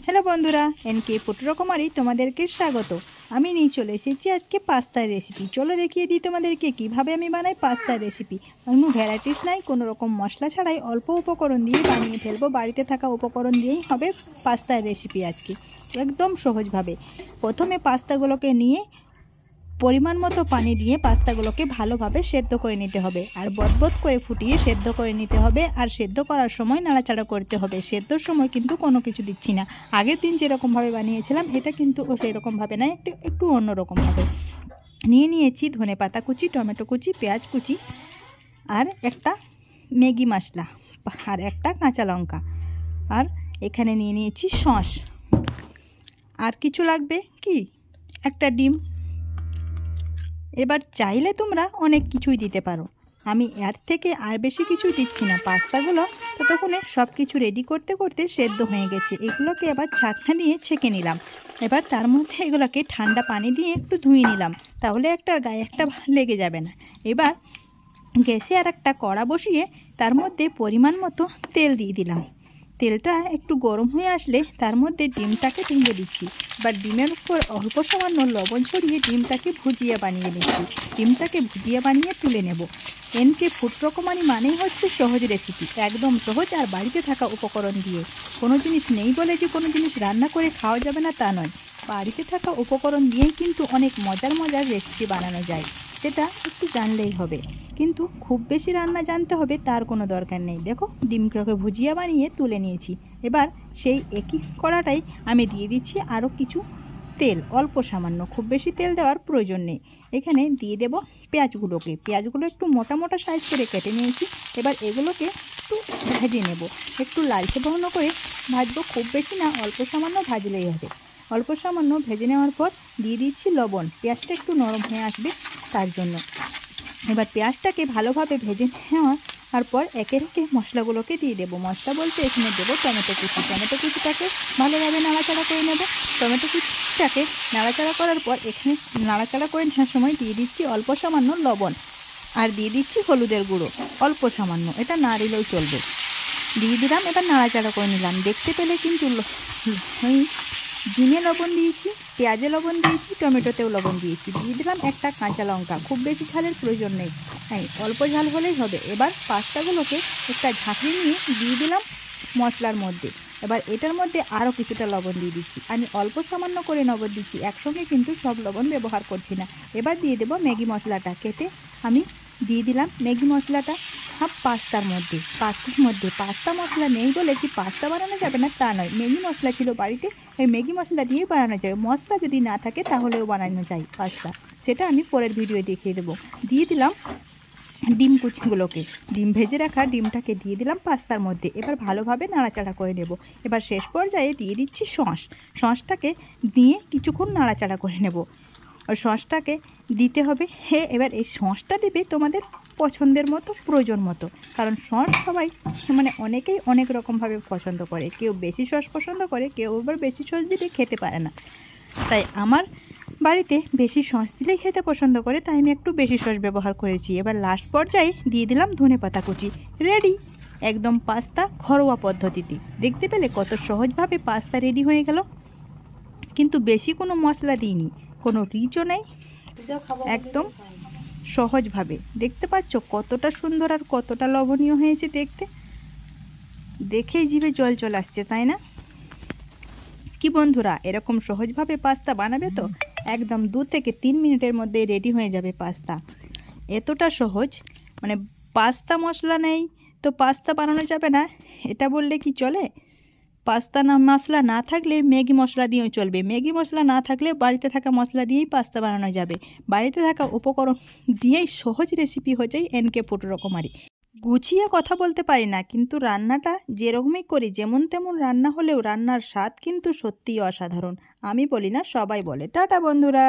Hello বন্ধুরা, NK পুটুরকমারি তোমাদেরকে স্বাগত। আমি নিয়ে চলে এসেছি আজকে পাস্তার রেসিপি। চলো দেখিয়ে দিই তোমাদেরকে কিভাবে আমি বানাই পাস্তার রেসিপি। কোনো ভ্যারাইটিস নাই, কোনো রকম মশলা ছাড়াই অল্প উপকরণ দিয়ে বানিয়ে ফেলবো। বাড়িতে থাকা উপকরণ দিয়েই হবে পাস্তার রেসিপি আজকে, একদম সহজভাবে। প্রথমে পাস্তাগুলোকে নিয়ে পরিমাণ মতো পানি দিয়ে পাস্তাগুলোকে ভালোভাবে সেদ্ধ করে নিতে হবে, আর বদবদ করে ফুটিয়ে সেদ্ধ করে নিতে হবে। আর সেদ্ধ করার সময় নাড়াচাড়া করতে হবে। সেদ্ধর সময় কিন্তু কোনো কিছু দিচ্ছি না। আগের দিন যেরকমভাবে বানিয়েছিলাম এটা কিন্তু সেরকমভাবে না, একটু অন্যরকমভাবে। নিয়েছি ধনেপাতা কুচি, টমেটো কুচি, পেঁয়াজ কুচি, আর একটা ম্যাগি মশলা, আর একটা কাঁচা লঙ্কা, আর এখানে নিয়েছি সস। আর কিছু লাগবে কি, একটা ডিম। এবার চাইলে তোমরা অনেক কিছুই দিতে পারো, আমি এর থেকে আর বেশি কিছুই দিচ্ছি না। পাস্তাগুলো ততক্ষণে সব কিছু রেডি করতে করতে সেদ্ধ হয়ে গেছে। এগুলোকে এবার ছাঁকনা দিয়ে ছেঁকে নিলাম। এবার তার মধ্যে এগুলোকে ঠান্ডা পানি দিয়ে একটু ধুয়ে নিলাম, তাহলে একটা গায়ে একটা লেগে যাবে না। এবার গ্যাসে আর একটা কড়া বসিয়ে তার মধ্যে পরিমাণ মতো তেল দিয়ে দিলাম। তেলটা একটু গরম হয়ে আসলে তার মধ্যে ডিমটাকে ভেঙে দিচ্ছি। এবার ডিমের উপর অল্প সামান্য লবণ ছড়িয়ে ডিমটাকে ভুজিয়া বানিয়ে নিচ্ছি। ডিমটাকে ভুজিয়া বানিয়ে তুলে নেব। এনকে পুটুরকমারি মানেই হচ্ছে সহজ রেসিপি, একদম সহজ আর বাড়িতে থাকা উপকরণ দিয়ে। কোনো জিনিস নেই বলে যে কোনো জিনিস রান্না করে খাওয়া যাবে না তা নয়, বাড়িতে থাকা উপকরণ দিয়েই কিন্তু অনেক মজার মজার রেসিপি বানানো যায়। সেটা একটু জানলেই হবে, কিন্তু খুব বেশি রান্না জানতে হবে তার কোনো দরকার নেই। দেখো ডিমগুলোকে ভুজিয়া বানিয়ে তুলে নিয়েছি। এবার সেই একই কড়াটাই আমি দিয়ে দিচ্ছি আরও কিছু তেল, অল্প সামান্য, খুব বেশি তেল দেওয়ার প্রয়োজন নেই। এখানে দিয়ে দেব পেঁয়াজগুলোকে। পেঁয়াজগুলো একটু মোটা মোটা সাইজ করে কেটে নিয়েছি। এবার এগুলোকে একটু ভেজে নেব, একটু লালচে বর্ণ করে ভাজবো, খুব বেশি না, অল্প সামান্য ভাজলেই হবে। অল্প সামান্য ভেজে নেওয়ার পর দিয়ে দিচ্ছি লবণ, পেঁয়াজটা একটু নরম হয়ে আসবে তার জন্য। এবার পেঁয়াজটাকে ভালোভাবে ভেজে নেওয়ার পর একে একে মশলাগুলোকে দিয়ে দেবো। মশলা বলতে এখানে দেবো টমেটো কুচি। টমেটো কুচিটাকে ভালোভাবে নাড়াচাড়া করে নেব। টমেটো কুচিটাকে নাড়াচাড়া করার পর এখানে নাড়াচাড়া করে নেওয়ার সময় দিয়ে দিচ্ছি অল্প সামান্য লবণ, আর দিয়ে দিচ্ছি হলুদের গুঁড়ো অল্প সামান্য, এটা না দিলেও চলবে। দিয়ে দিলাম, এবার নাড়াচাড়া করে নিলাম। দেখতে পেলে কিন্তু ডিমে লবণ দিয়েছি, পেঁয়াজে লবণ দিয়েছি, টমেটোতেও লবণ দিয়েছি। দিয়ে দিলাম একটা কাঁচা লঙ্কা, খুব বেশি ঝালের প্রয়োজন নেই, হ্যাঁ অল্প ঝাল হলেই হবে। এবার পাস্তাগুলোকে একটা ঝাঁকড়ি নিয়ে দিয়ে দিলাম মশলার মধ্যে। এবার এটার মধ্যে আরও কিছুটা লবণ দিয়ে দিচ্ছি। আমি অল্প সামান্য করে লবণ দিচ্ছি, একসঙ্গে কিন্তু সব লবণ ব্যবহার করছি না। এবার দিয়ে দেবো ম্যাগি মশলাটা কেটে আমি দিয়ে দিলাম। ম্যাগি মশলাটা হাফ পাস্তার মধ্যে। পাস্তা মশলা নেই বলে কি পাস্তা বানানো যাবে না তা নয়, ম্যাগি মশলা ছিল বাড়িতে, এই ম্যাগি মশলা দিয়ে বানানো যায়। মশলা যদি না থাকে তাহলেও বানানো যায় পাস্তা, সেটা আমি পরের ভিডিও দেখিয়ে দেবো। দিয়ে দিলাম ডিম কুচিগুলোকে, ডিম ভেজে রাখা ডিমটাকে দিয়ে দিলাম পাস্তার মধ্যে। এবার ভালোভাবে নাড়াচাড়া করে নেব। এবার শেষ পর্যায়ে দিয়ে দিচ্ছি সসটাকে দিয়ে কিছুক্ষণ নাড়াচাড়া করে নেব। ওই সসটাকে দিতে হবে। এবার এই সসটা দেবে তোমাদের পছন্দের মতো, প্রয়োজন মতো, কারণ সস সবাই অনেকেই অনেক রকমভাবে পছন্দ করে। কেউ বেশি সস পছন্দ করে, কেউ আবার বেশি সস দিলে খেতে পারে না। তাই আমার বাড়িতে বেশি সস দিলেই খেতে পছন্দ করে, তাই আমি একটু বেশি সস ব্যবহার করেছি। এবার লাস্ট পর্যায়ে দিয়ে দিলাম ধনেপাতা কুচি। রেডি একদম পাস্তা ঘরোয়া পদ্ধতিতে। দেখতে পেলে কত সহজভাবে পাস্তা রেডি হয়ে গেল, কিন্তু বেশি কোনো মশলা দিইনি, কোনো রিচও নেই, একদম সহজভাবে। দেখতে পাচ্ছ কতটা সুন্দর আর কতটা লোভনীয় হয়েছে দেখতে, দেখেই জিভে জল চলে আসছে, তাই না? কি বন্ধুরা, এরকম সহজভাবে পাস্তা বানাবে তো একদম 2 থেকে 3 মিনিটের মধ্যে রেডি হয়ে যাবে পাস্তা। এতটা সহজ, পাস্তা মশলা নেই তো পাস্তা বানানো যাবে না এটা বললে কি চলে? পাস্তা মশলা না থাকলে ম্যাগি মশলা দিয়েও চলবে। ম্যাগি মশলা না থাকলে বাড়িতে থাকা মশলা দিয়েই পাস্তা বানানো যাবে। বাড়িতে থাকা উপকরণ দিয়েই সহজ রেসিপি হয়ে যায় এনকে পুটুরকমারি। গুছিয়ে কথা বলতে পারি না, কিন্তু রান্নাটা যেরকমই করি, যেমন তেমন রান্না হলেও রান্নার স্বাদ কিন্তু সত্যিই অসাধারণ। আমি বলি না, সবাই বলে। টাটা বন্ধুরা।